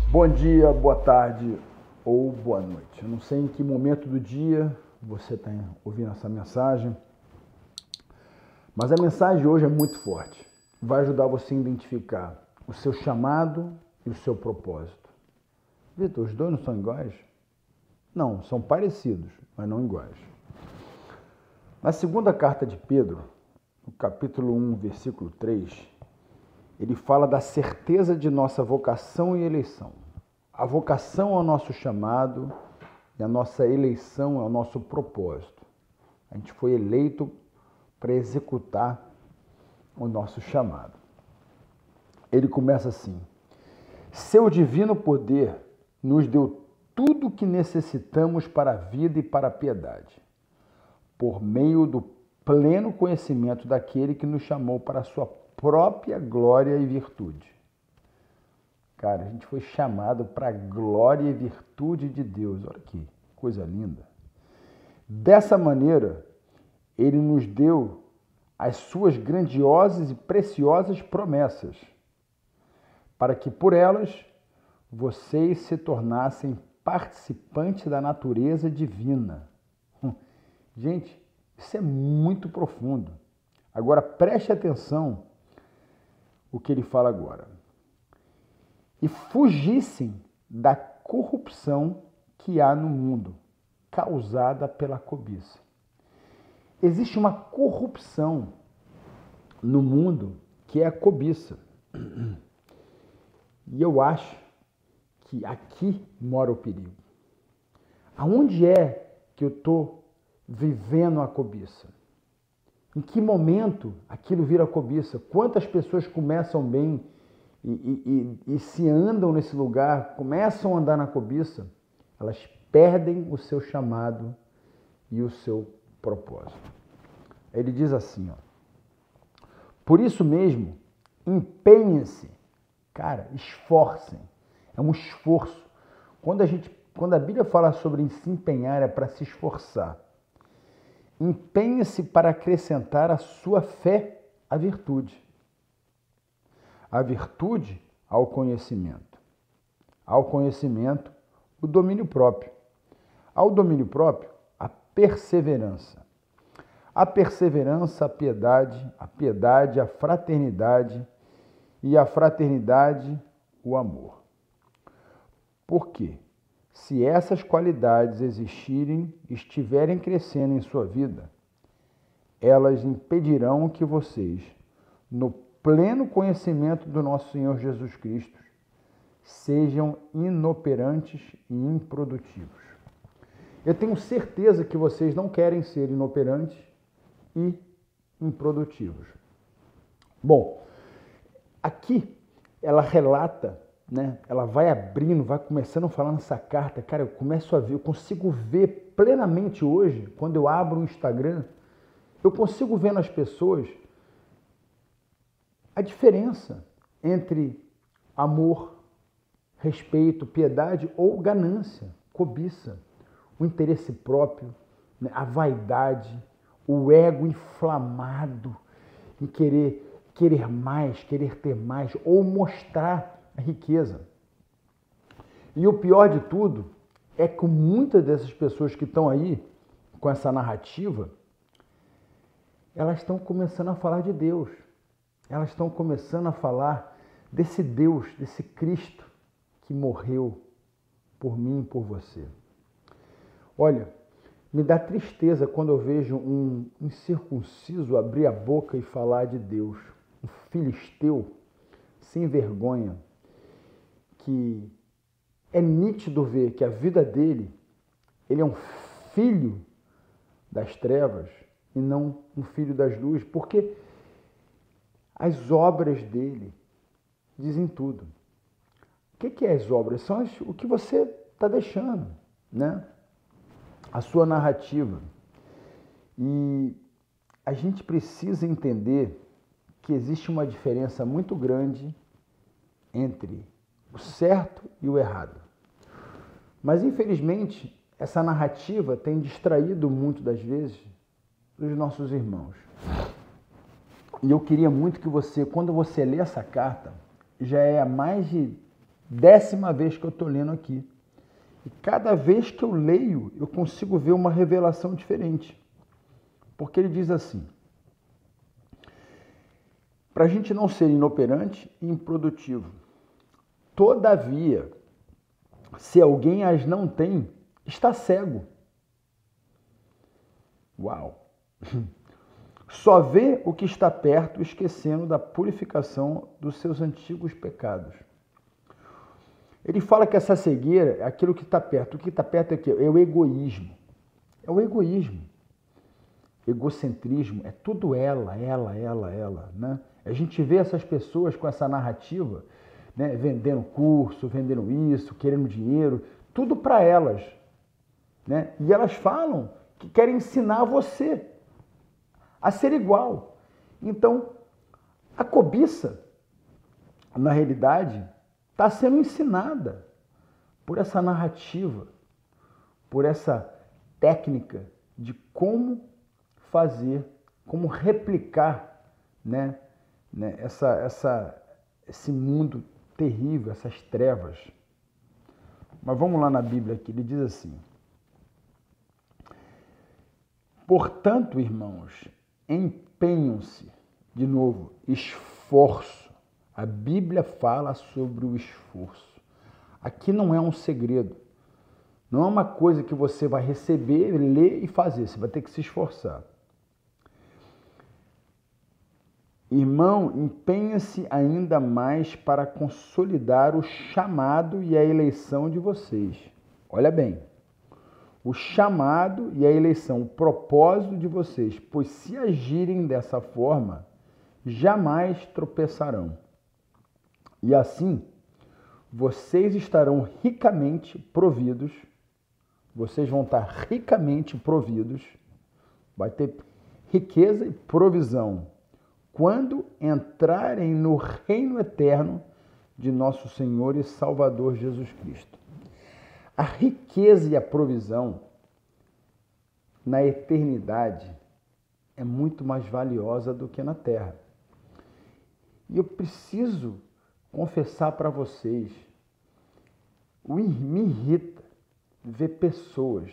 Bom dia, boa tarde ou boa noite. Eu não sei em que momento do dia você está ouvindo essa mensagem, mas a mensagem de hoje é muito forte. Vai ajudar você a identificar o seu chamado e o seu propósito. Vitor, os dois não são iguais? Não, são parecidos, mas não iguais. Na segunda carta de Pedro, no capítulo 1, versículo 3, ele fala da certeza de nossa vocação e eleição. A vocação é o nosso chamado e a nossa eleição é o nosso propósito. A gente foi eleito para executar o nosso chamado. Ele começa assim: seu divino poder nos deu tudo o que necessitamos para a vida e para a piedade, por meio do pleno conhecimento daquele que nos chamou para a sua própria glória e virtude. Cara, a gente foi chamado para a glória e virtude de Deus. Olha que coisa linda. Dessa maneira, ele nos deu as suas grandiosas e preciosas promessas, para que por elas vocês se tornassem participantes da natureza divina. Gente, isso é muito profundo. Agora preste atenção o que ele fala agora. E fugissem da corrupção que há no mundo, causada pela cobiça. Existe uma corrupção no mundo que é a cobiça. E eu acho que aqui mora o perigo. Aonde é que eu estou vivendo a cobiça? Em que momento aquilo vira cobiça? Quantas pessoas começam bem e se andam nesse lugar, começam a andar na cobiça, elas perdem o seu chamado e o seu propósito. Ele diz assim, ó: por isso mesmo, empenhem-se, cara, esforcem. É um esforço. Quando a Bíblia fala sobre se empenhar, é para se esforçar. Empenhe-se para acrescentar à sua fé a virtude. A virtude ao conhecimento. Ao conhecimento, o domínio próprio. Ao domínio próprio, a perseverança. A perseverança, a piedade, a fraternidade e a fraternidade, o amor. Por quê? Se essas qualidades estiverem crescendo em sua vida, elas impedirão que vocês, no pleno conhecimento do nosso Senhor Jesus Cristo, sejam inoperantes e improdutivos. Eu tenho certeza que vocês não querem ser inoperantes e improdutivos. Bom, aqui ela relata, né? Ela vai abrindo, vai começando a falar nessa carta. Cara, eu começo a ver, eu consigo ver plenamente hoje, quando eu abro o Instagram, eu consigo ver nas pessoas a diferença entre amor, respeito, piedade ou ganância, cobiça, o interesse próprio, né? A vaidade, o ego inflamado em querer mais, querer ter mais ou mostrar a riqueza. E o pior de tudo é que muitas dessas pessoas que estão aí com essa narrativa, elas estão começando a falar de Deus. Elas estão começando a falar desse Deus, desse Cristo que morreu por mim e por você. Olha, me dá tristeza quando eu vejo um incircunciso abrir a boca e falar de Deus. Um filisteu sem vergonha, que é nítido ver que a vida dele, ele é um filho das trevas e não um filho das luzes, porque as obras dele dizem tudo. O que é as obras? São o que você está deixando, né? A sua narrativa. E a gente precisa entender que existe uma diferença muito grande entre o certo e o errado. Mas, infelizmente, essa narrativa tem distraído muito das vezes os nossos irmãos. E eu queria muito que você, quando você lê essa carta, já é há mais de 10ª vez que eu estou lendo aqui. E cada vez que eu leio, eu consigo ver uma revelação diferente. Porque ele diz assim: para a gente não ser inoperante e improdutivo. Todavia, se alguém as não tem, está cego. Uau! Só vê o que está perto, esquecendo da purificação dos seus antigos pecados. Ele fala que essa cegueira é aquilo que está perto. O que está perto é o quê? É o egoísmo. É o egoísmo. Egocentrismo é tudo ela, né? A gente vê essas pessoas com essa narrativa, né? Vendendo curso, vendendo isso, querendo dinheiro, tudo para elas, né? E elas falam que querem ensinar você a ser igual. Então, a cobiça, na realidade, está sendo ensinada por essa narrativa, por essa técnica de como fazer, como replicar, né, esse mundo terrível, essas trevas. Mas vamos lá na Bíblia aqui, ele diz assim: portanto, irmãos, empenham-se, de novo, esforço. A Bíblia fala sobre o esforço. Aqui não é um segredo. Não é uma coisa que você vai receber, ler e fazer. Você vai ter que se esforçar. Irmão, empenha-se ainda mais para consolidar o chamado e a eleição de vocês. Olha bem. O chamado e a eleição, o propósito de vocês, pois se agirem dessa forma, jamais tropeçarão. E assim, vocês estarão ricamente providos, vocês vão estar ricamente providos, vai ter riqueza e provisão, quando entrarem no reino eterno de nosso Senhor e Salvador Jesus Cristo. A riqueza e a provisão na eternidade é muito mais valiosa do que na terra. E eu preciso confessar para vocês, me irrita ver pessoas,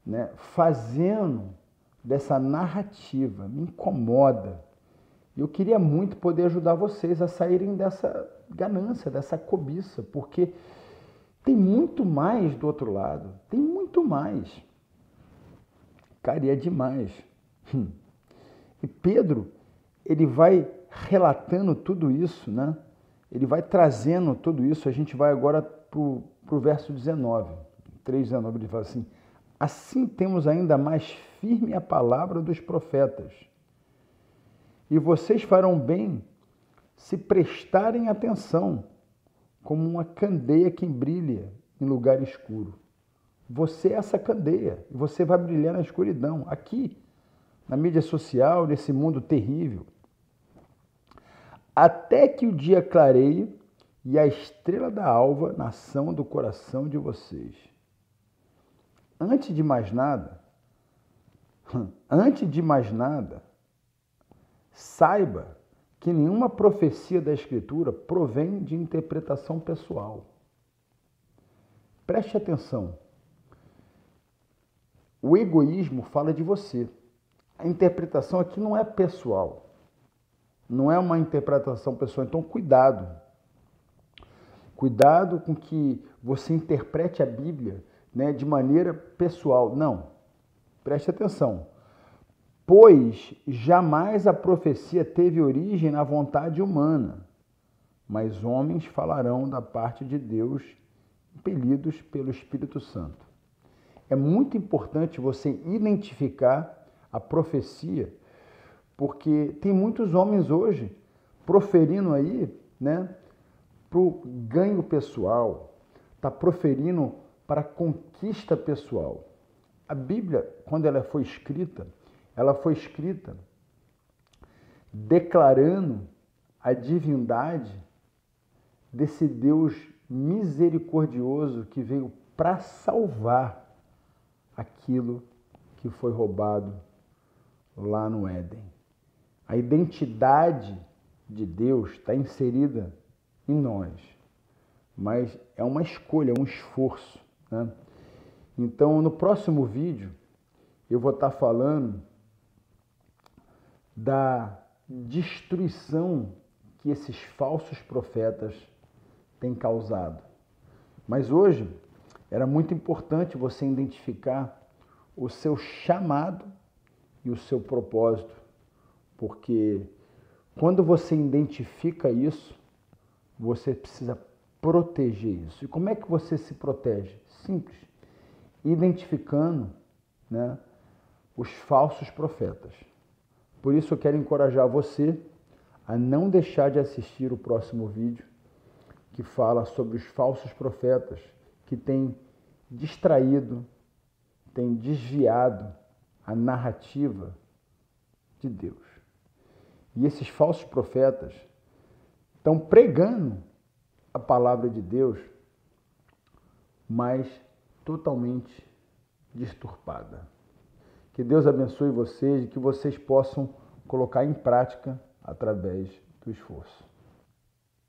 né, fazendo dessa narrativa, me incomoda. Eu queria muito poder ajudar vocês a saírem dessa ganância, dessa cobiça, porque tem muito mais do outro lado, tem muito mais. Cara, e é demais. E Pedro, ele vai relatando tudo isso, né? Ele vai trazendo tudo isso. A gente vai agora para o verso 19, 3:19, ele fala assim: assim temos ainda mais firme a palavra dos profetas, e vocês farão bem se prestarem atenção, como uma candeia que brilha em lugar escuro. Você é essa candeia, e você vai brilhar na escuridão, aqui, na mídia social, nesse mundo terrível, até que o dia clareie e a estrela da alva nasça do coração de vocês. Antes de mais nada, saiba que nenhuma profecia da Escritura provém de interpretação pessoal. Preste atenção. O egoísmo fala de você. A interpretação aqui não é pessoal. Não é uma interpretação pessoal. Então, cuidado. Cuidado com que você interprete a Bíblia, né, de maneira pessoal. Não. Preste atenção. Pois jamais a profecia teve origem na vontade humana, mas homens falarão da parte de Deus, impelidos pelo Espírito Santo. É muito importante você identificar a profecia, porque tem muitos homens hoje proferindo aí, né, para o ganho pessoal, está proferindo para a conquista pessoal. A Bíblia, quando ela foi escrita declarando a divindade desse Deus misericordioso que veio para salvar aquilo que foi roubado lá no Éden. A identidade de Deus está inserida em nós. mas é uma escolha, é um esforço, né? Então, no próximo vídeo, eu vou estar falando da destruição que esses falsos profetas têm causado. Mas hoje, era muito importante você identificar o seu chamado e o seu propósito, porque quando você identifica isso, você precisa proteger isso. E como é que você se protege? Simples. Identificando, né, os falsos profetas. Por isso eu quero encorajar você a não deixar de assistir o próximo vídeo que fala sobre os falsos profetas que têm distraído, têm desviado a narrativa de Deus. E esses falsos profetas estão pregando a palavra de Deus, mas totalmente disturpada. Que Deus abençoe vocês e que vocês possam colocar em prática através do esforço.